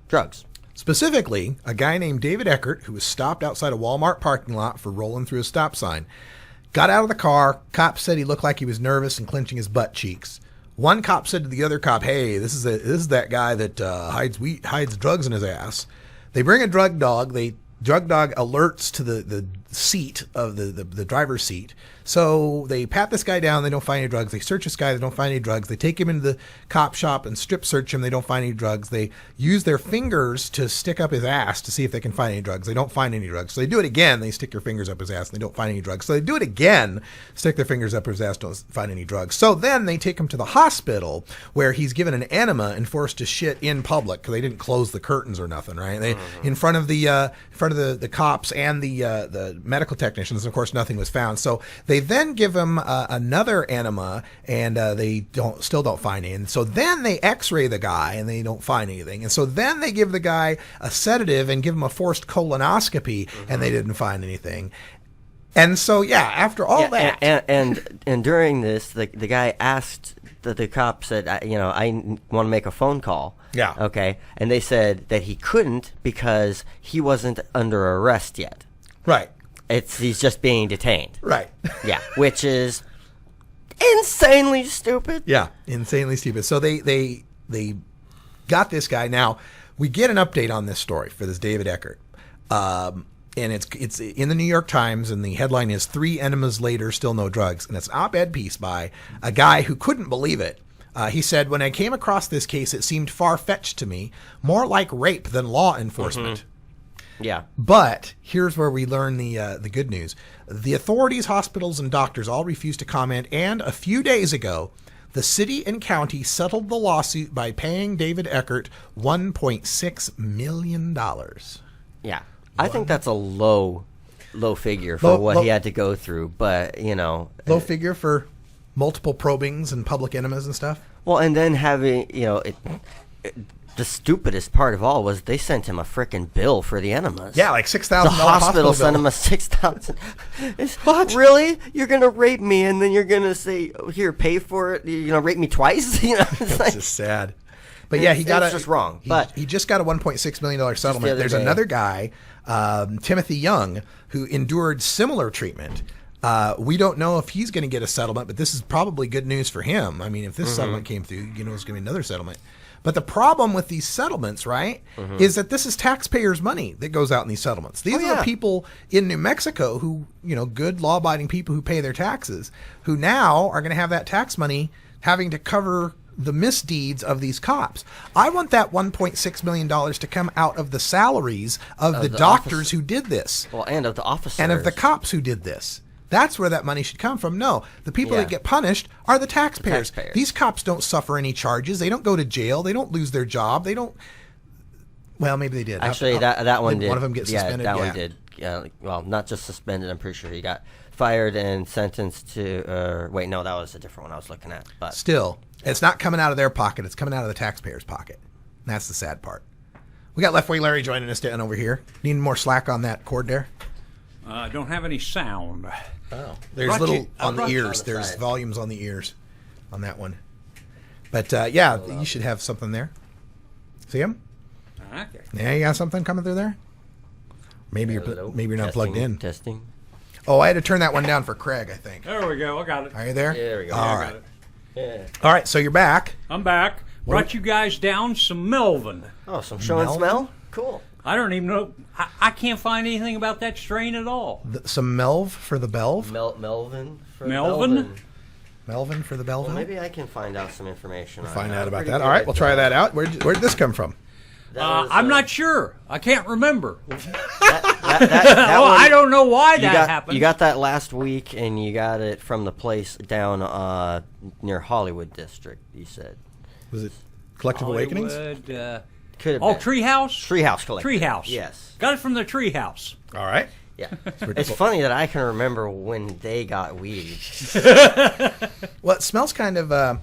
drugs. Specifically, a guy named David Eckert, who was stopped outside a Walmart parking lot for rolling through a stop sign, got out of the car. Cops said he looked like he was nervous and clenching his butt cheeks. One cop said to the other cop, "Hey, this is that guy that hides drugs in his ass." They bring a drug dog. Drug dog alerts to the seat of the driver's seat. So they pat this guy down. They don't find any drugs. They search this guy. They don't find any drugs. They take him into the cop shop and strip search him. They don't find any drugs. They use their fingers to stick up his ass to see if they can find any drugs. They don't find any drugs. So they do it again. They stick their fingers up his ass and they don't find any drugs. So they do it again, stick their fingers up his ass, don't find any drugs. So then they take him to the hospital where he's given an enema and forced to shit in public because they didn't close the curtains or nothing, right? They in front of the cops and the medical technicians. Of course, nothing was found. So they then give him another enema, and they still don't find any. And so then they X-ray the guy, and they don't find anything. And so then they give the guy a sedative and give him a forced colonoscopy, and they didn't find anything. And so after all that, and during this, the guy asked the cop said, I want to make a phone call. Yeah. Okay. And they said that he couldn't because he wasn't under arrest yet. Right. He's just being detained. Right. Yeah. Which is insanely stupid. Yeah. Insanely stupid. So they got this guy. Now we get an update on this story for this David Eckert. And it's in the New York Times, and the headline is 3 enemas later, still no drugs. And it's an op-ed piece by a guy who couldn't believe it. He said, "When I came across this case, it seemed far-fetched to me, more like rape than law enforcement." Yeah. But here's where we learn the good news. The authorities, hospitals, and doctors all refused to comment, and a few days ago, the city and county settled the lawsuit by paying David Eckert $1.6 million. Yeah. I think that's a low figure for what he had to go through, but, Low figure for multiple probings and public enemas and stuff? Well, and then having, the stupidest part of all was they sent him a frickin' bill for the enemas. Yeah, like $6,000 The hospital sent him a $6,000. What? Really? You're going to rape me and then you're going to say, here, pay for it? You're going to rape me twice? It's like, just sad. But yeah, it's just wrong. He just got a $1.6 million settlement. There's another guy, Timothy Young, who endured similar treatment. We don't know if he's going to get a settlement, but this is probably good news for him. I mean, if this settlement came through, it's going to be another settlement. But the problem with these settlements, right, is that this is taxpayers' money that goes out in these settlements. These are the people in New Mexico who, good law-abiding people who pay their taxes, who now are going to have that tax money having to cover the misdeeds of these cops. I want that $1.6 million to come out of the salaries of the doctors who did this. Well, and of the officers. And of the cops who did this. That's where that money should come from. No, the people that get punished are the taxpayers. These cops don't suffer any charges. They don't go to jail. They don't lose their job. They don't. Well, maybe they did. Actually, that one did. One of them get suspended. That one did. Yeah, well, not just suspended. I'm pretty sure he got fired and sentenced to. Wait, no, that was a different one I was looking at. But still, it's not coming out of their pocket. It's coming out of the taxpayers' pocket. And that's the sad part. We got Left Way Larry joining us down over here. Need more slack on that cord there? Don't have any sound. Oh, there's on the ears. There's volumes on the ears on that one. But you should have something there. See him? Okay. Yeah, you got something coming through there. Maybe you're not plugged in. Testing. Oh, I had to turn that one down for Craig, I think. There we go. I got it. Are you there? There we go. All right. Yeah. All right. So you're back. I'm back. Brought you guys down some Melvin. Oh, some show and smell. Cool. I don't even know. I can't find anything about that strain at all. Some Melv for the Belv? Melvin for Melvin? Melvin for the Belvin? Well, maybe I can find out some information. Find out about that. All right, we'll try that out. Where did this come from? I'm not sure. I can't remember. That one, I don't know why that happened. You got that last week, and you got it from the place down near Hollywood District, you said. Was it Collective Awakenings? Could have been. Treehouse? Treehouse Collective. Treehouse. Yes. Got it from the Treehouse. All right. Yeah. It's funny that I can remember when they got weed. Well, it smells kind of...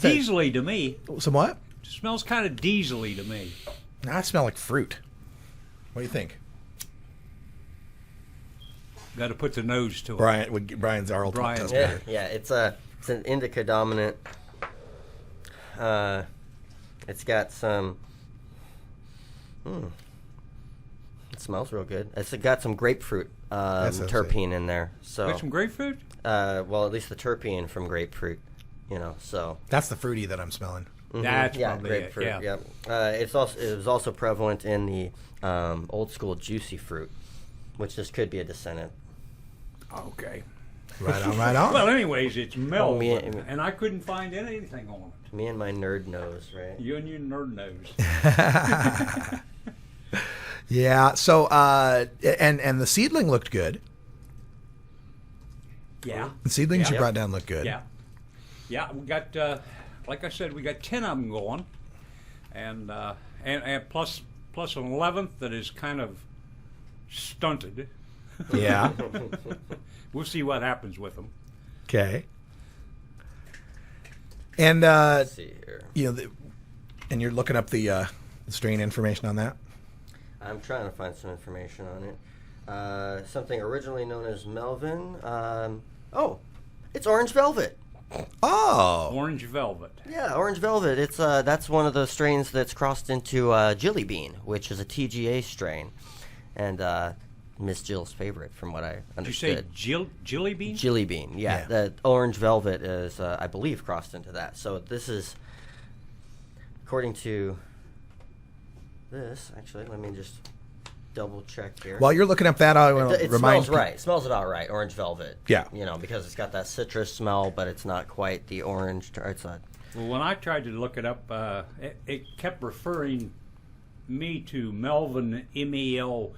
diesely to me. Some what? It smells kind of diesely to me. I smell like fruit. What do you think? Got to put the nose to it. Brian's our ultimate test Yeah, yeah, it's an indica dominant. It's got some... It smells real good. It's got some grapefruit terpene in there. So got some grapefruit? Well, at least the terpene from grapefruit, so. That's the fruity that I'm smelling. Mm-hmm. That's yeah, probably grapefruit. it, yeah. It was also prevalent in the old school juicy fruit, which this could be a descendant. Okay. Right on, right on. Well, anyways, it's Melvin, and I couldn't find anything on it. Me and my nerd nose, right? You and your nerd nose. Yeah. So, and the seedling looked good. Yeah. The seedlings you brought down look good. Yeah. Yeah, we got, like I said, we got 10 of them going, and plus an 11th that is kind of stunted. Yeah. We'll see what happens with them. Okay. And let's see here. And you're looking up the strain information on that. I'm trying to find some information on it. Something originally known as Melvin. It's Orange Velvet. Oh, Orange Velvet. Yeah, Orange Velvet. It's that's one of the strains that's crossed into Jilly Bean, which is a TGA strain, and Miss Jill's favorite, from what I understood. Did you say Jilly Bean? Jilly Bean, yeah. The Orange Velvet is, I believe, crossed into that. So this is, according to this, actually, let me just double check here. While you're looking up that, I want to remind smells right. It smells about right. Orange Velvet. Yeah. Because it's got that citrus smell, but it's not quite the orange. It's not. Well, when I tried to look it up, it kept referring me to Melvin, MELVIN,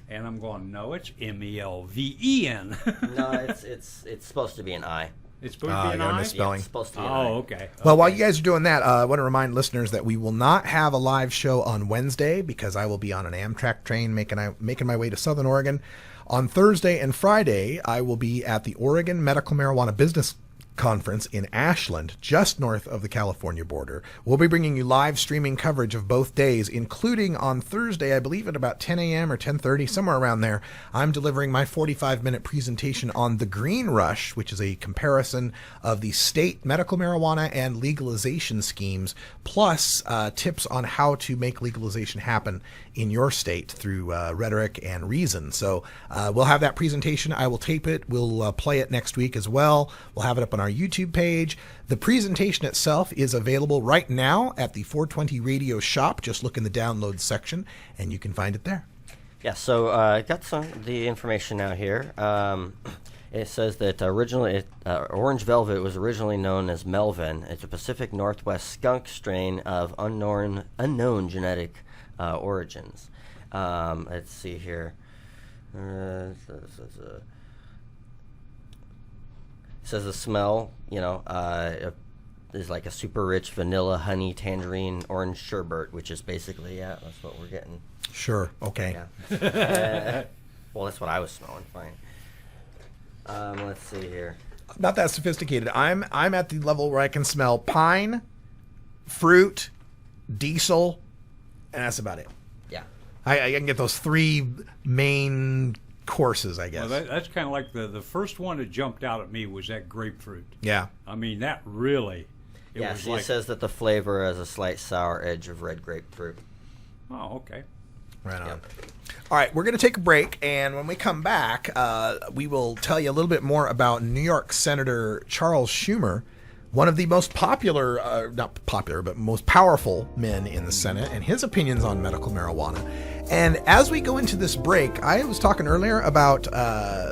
and I'm going, no, it's MELVEN. No, it's supposed to be an I. It's supposed to be an I? Misspelling. Yeah, it's supposed to be an I. Oh, okay. Well, while you guys are doing that, I want to remind listeners that we will not have a live show on Wednesday because I will be on an Amtrak train making my way to Southern Oregon. On Thursday and Friday, I will be at the Oregon Medical Marijuana Business Conference in Ashland, just north of the California border. We'll be bringing you live streaming coverage of both days, including on Thursday, I believe at about 10 a.m. or 10:30, somewhere around there. I'm delivering my 45-minute presentation on the Green Rush, which is a comparison of the state medical marijuana and legalization schemes, plus tips on how to make legalization happen in your state through rhetoric and reason. So we'll have that presentation. I will tape it. We'll play it next week as well. We'll have it up on our YouTube page. The presentation itself is available right now at the 420 Radio Shop. Just look in the download section and you can find it there. Yeah, so I got the information out here. It says that originally Orange Velvet was originally known as Melvin. It's a Pacific Northwest skunk strain of unknown genetic origins. Let's see here. It says the smell, is like a super rich vanilla, honey, tangerine, orange sherbet, which is basically, that's what we're getting. Sure. Okay. Yeah. Well, that's what I was smelling. Fine. Let's see here. Not that sophisticated. I'm at the level where I can smell pine, fruit, diesel, and that's about it. Yeah. I can get those three main courses, I guess. Well, that's kind of like the first one that jumped out at me was that grapefruit. Yeah. I mean, that really... It says that the flavor has a slight sour edge of red grapefruit. Oh, okay. Right on. Yep. All right, we're going to take a break, and when we come back, we will tell you a little bit more about New York Senator Charles Schumer, one of the most popular, not popular, but most powerful men in the Senate, and his opinions on medical marijuana. And as we go into this break, I was talking earlier about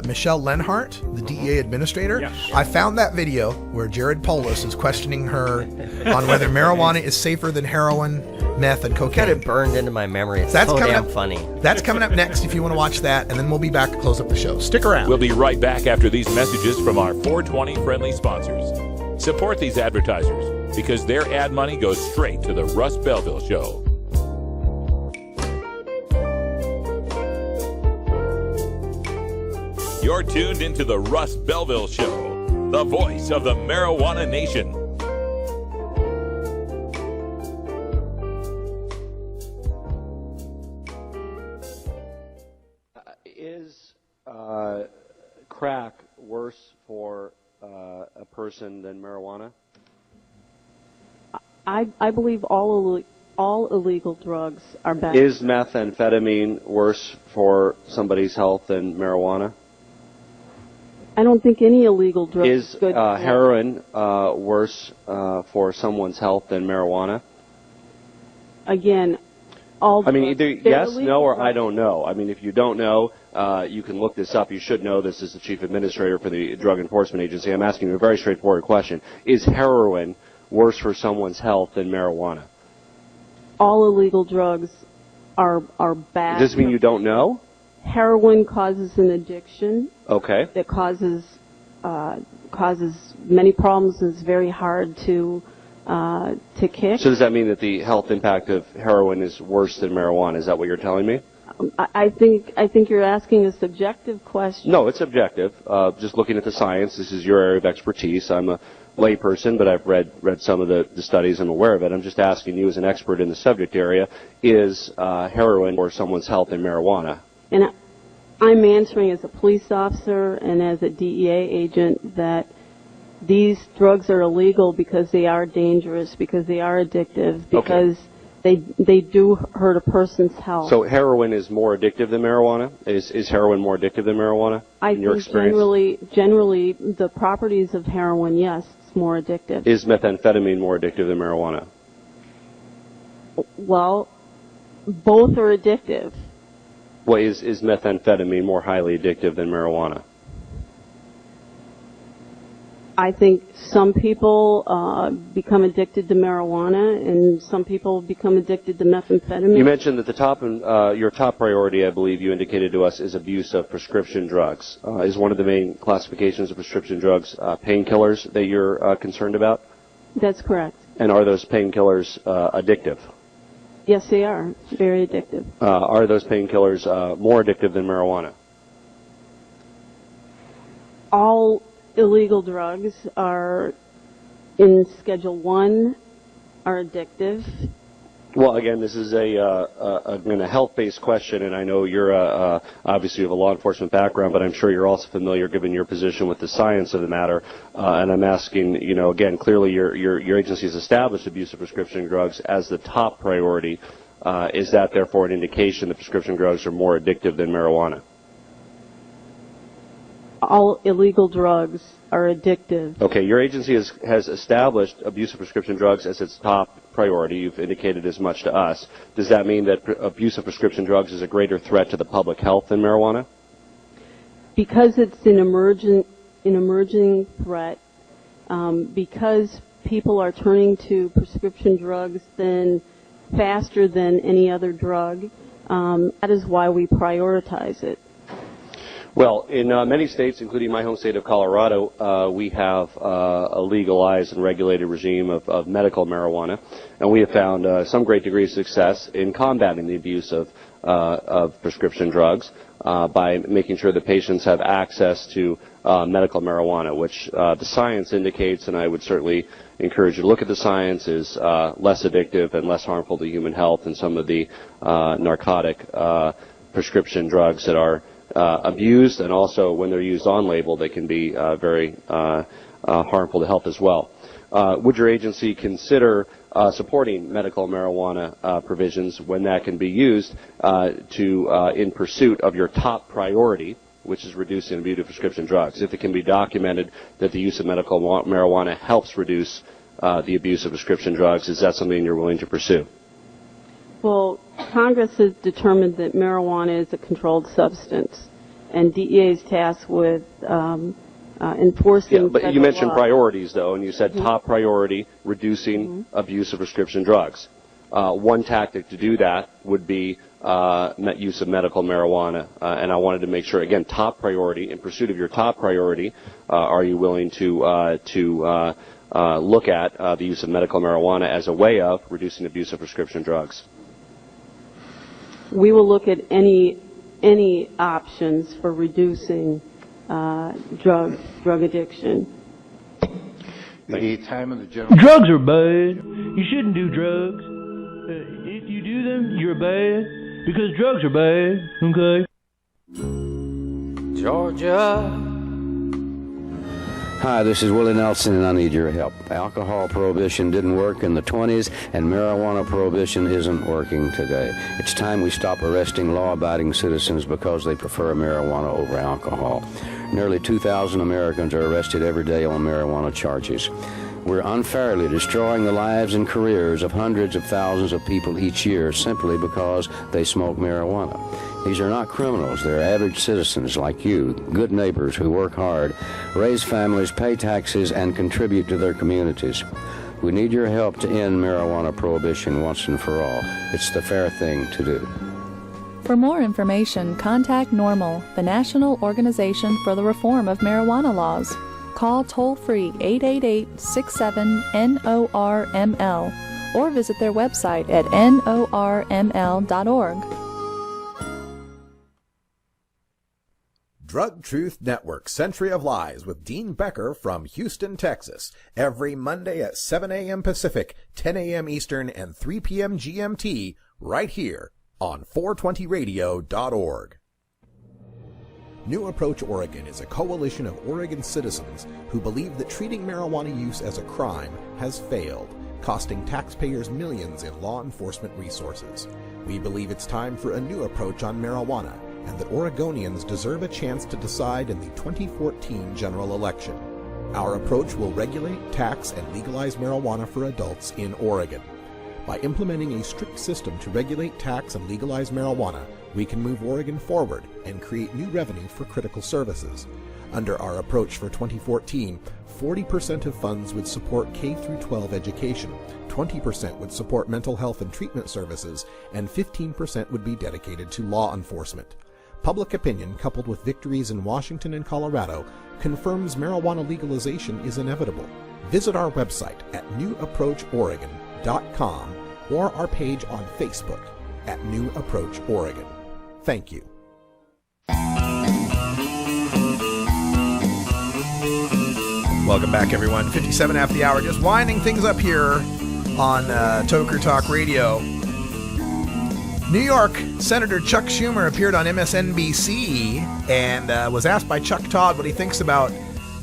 Michele Leonhart, the DEA Administrator. Yes. I found that video where Jared Polis is questioning her on whether marijuana is safer than heroin, meth, and cocaine. Got it burned into my memory. It's so damn funny. That's coming up next if you want to watch that, and then we'll be back to close up the show. Stick around. We'll be right back after these messages from our 420 friendly sponsors. Support these advertisers because their ad money goes straight to the Russ Belville Show. You're tuned into the Russ Belville Show, the voice of the marijuana nation. Is crack worse for a person than marijuana? I believe all illegal drugs are bad. Is methamphetamine worse for somebody's health than marijuana? I don't think any illegal drug is good. Heroin worse for someone's health than marijuana? Again, all I mean, either yes, illegal, no, or right? I don't know. I mean, if you don't know, you can look this up. You should know this as the Chief Administrator for the Drug Enforcement Agency. I'm asking you a very straightforward question. Is heroin worse for someone's health than marijuana? All illegal drugs are bad. Does this mean you don't know? Heroin causes an addiction. Okay. That causes many problems. It's very hard to kick. So does that mean that the health impact of heroin is worse than marijuana? Is that what you're telling me? I think you're asking a subjective question. No, it's objective. Just looking at the science, this is your area of expertise. I'm a layperson, but I've read some of the studies. I'm aware of it. I'm just asking you as an expert in the subject area, is heroin for someone's health than marijuana? And I'm answering as a police officer and as a DEA agent that these drugs are illegal because they are dangerous, because they are addictive, because they do hurt a person's health. So heroin is more addictive than marijuana? Is heroin more addictive than marijuana in your experience? Generally, the properties of heroin, yes, it's more addictive. Is methamphetamine more addictive than marijuana? Well, both are addictive. Well, is methamphetamine more highly addictive than marijuana? I think some people become addicted to marijuana, and some people become addicted to methamphetamine. You mentioned that your top priority, I believe you indicated to us, is abuse of prescription drugs. Is one of the main classifications of prescription drugs painkillers that you're concerned about? That's correct. And are those painkillers addictive? Yes, they are. Very addictive. Are those painkillers more addictive than marijuana? All illegal drugs are in Schedule 1 are addictive. Well, again, this is a health-based question, and I know you're obviously you have a law enforcement background, but I'm sure you're also familiar, given your position, with the science of the matter. And I'm asking, again, clearly your agency has established abuse of prescription drugs as the top priority. Is that therefore an indication that prescription drugs are more addictive than marijuana? All illegal drugs are addictive. Okay, your agency has established abuse of prescription drugs as its top priority. You've indicated as much to us. Does that mean that abuse of prescription drugs is a greater threat to the public health than marijuana? Because it's an emerging threat, because people are turning to prescription drugs faster than any other drug, that is why we prioritize it. Well, in many states, including my home state of Colorado, we have a legalized and regulated regime of medical marijuana, and we have found some great degree of success in combating the abuse of prescription drugs by making sure that patients have access to medical marijuana, which the science indicates, and I would certainly encourage you to look at the science, is less addictive and less harmful to human health than some of the narcotic prescription drugs that are abused, and also when they're used on label, they can be very harmful to health as well. Would your agency consider supporting medical marijuana provisions when that can be used in pursuit of your top priority, which is reducing the abuse of prescription drugs? If it can be documented that the use of medical marijuana helps reduce the abuse of prescription drugs, is that something you're willing to pursue? Well, Congress has determined that marijuana is a controlled substance, and DEA is tasked with enforcing. Yeah, but you mentioned law. Priorities, though, and you said top priority, reducing abuse of prescription drugs. One tactic to do that would be use of medical marijuana, and I wanted to make sure, again, top priority. In pursuit of your top priority, are you willing to look at the use of medical marijuana as a way of reducing abuse of prescription drugs? We will look at any options for reducing drug addiction. The time of the general. Drugs are bad. You shouldn't do drugs. If you do them, you're bad because drugs are bad. Okay. Georgia. Hi, this is Willie Nelson, and I need your help. Alcohol prohibition didn't work in the 20s, and marijuana prohibition isn't working today. It's time we stop arresting law-abiding citizens because they prefer marijuana over alcohol. Nearly 2,000 Americans are arrested every day on marijuana charges. We're unfairly destroying the lives and careers of hundreds of thousands of people each year simply because they smoke marijuana. These are not criminals. They're average citizens like you, good neighbors who work hard, raise families, pay taxes, and contribute to their communities. We need your help to end marijuana prohibition once and for all. It's the fair thing to do. For more information, contact NORML, the National Organization for the Reform of Marijuana Laws. Call toll-free 888-67-NORML or visit their website at norml.org. Drug Truth Network, Century of Lies with Dean Becker from Houston, Texas. Every Monday at 7 a.m. Pacific, 10 a.m. Eastern, and 3 p.m. GMT, right here on 420radio.org. New Approach Oregon is a coalition of Oregon citizens who believe that treating marijuana use as a crime has failed, costing taxpayers millions in law enforcement resources. We believe it's time for a new approach on marijuana, and that Oregonians deserve a chance to decide in the 2014 general election. Our approach will regulate, tax, and legalize marijuana for adults in Oregon. By implementing a strict system to regulate, tax, and legalize marijuana, we can move Oregon forward and create new revenue for critical services. Under our approach for 2014, 40% of funds would support K-12 education, 20% would support mental health and treatment services, and 15% would be dedicated to law enforcement. Public opinion, coupled with victories in Washington and Colorado, confirms marijuana legalization is inevitable. Visit our website at newapproachoregon.com or our page on Facebook at New Approach Oregon. Thank you. Welcome back, everyone. 57 after the hour. Just winding things up here on Toker Talk Radio. New York Senator Chuck Schumer appeared on MSNBC and was asked by Chuck Todd what he thinks about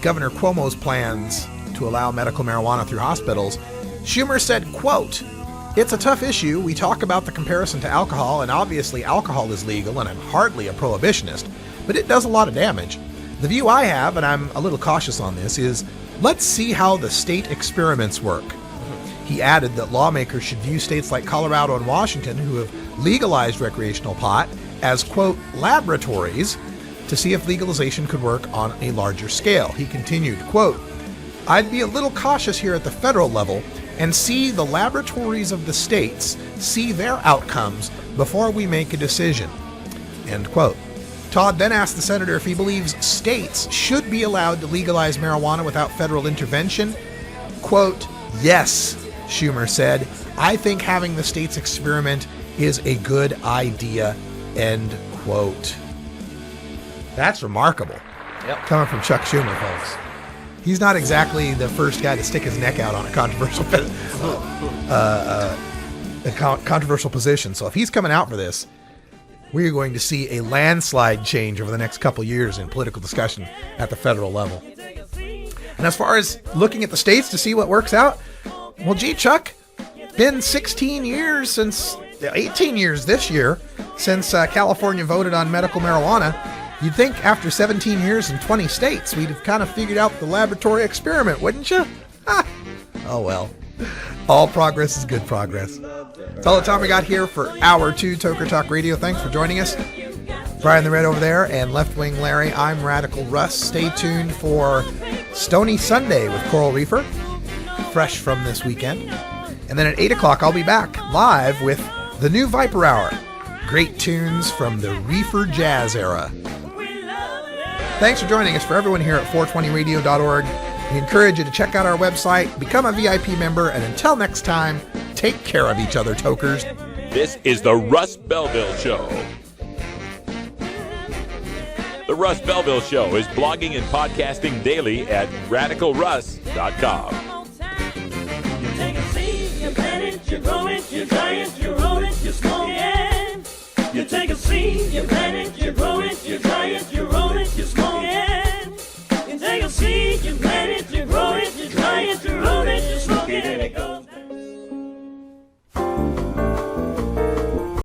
Governor Cuomo's plans to allow medical marijuana through hospitals. Schumer said, quote, "It's a tough issue. We talk about the comparison to alcohol, and obviously alcohol is legal, and I'm hardly a prohibitionist, but it does a lot of damage. The view I have, and I'm a little cautious on this, is let's see how the state experiments work." He added that lawmakers should view states like Colorado and Washington, who have legalized recreational pot, as, quote, laboratories to see if legalization could work on a larger scale. He continued, quote, "I'd be a little cautious here at the federal level and see the laboratories of the states, see their outcomes before we make a decision," end quote. Todd then asked the senator if he believes states should be allowed to legalize marijuana without federal intervention. Quote, "Yes," Schumer said, "I think having the states experiment is a good idea," end quote. That's remarkable. Yep. Coming from Chuck Schumer, folks. He's not exactly the first guy to stick his neck out on a controversial position. So if he's coming out for this, we are going to see a landslide change over the next couple years in political discussion at the federal level. And as far as looking at the states to see what works out, well, gee, Chuck, been 18 years this year since California voted on medical marijuana. You'd think after 17 years in 20 states, we'd have kind of figured out the laboratory experiment, wouldn't you? Oh, well. All progress is good progress. That's all the time we got here for Hour 2 Toker Talk Radio. Thanks for joining us. Brian the Red over there and Left Wing Larry. I'm Radical Russ. Stay tuned for Stony Sunday with Coral Reefer, fresh from this weekend. And then at 8 o'clock, I'll be back live with the new Viper Hour. Great tunes from the Reefer Jazz era. Thanks for joining us. For everyone here at 420radio.org, we encourage you to check out our website, become a VIP member, and until next time, take care of each other, Tokers. This is the Russ Belville Show. The Russ Belville Show is blogging and podcasting daily at radicalruss.com. You take a seed, you plant it, you grow it, you dry it, you roll it, you smoke it. You take a seed, you plant it, you grow it, you dry it, you roll it, you smoke it. You take a seed, you plant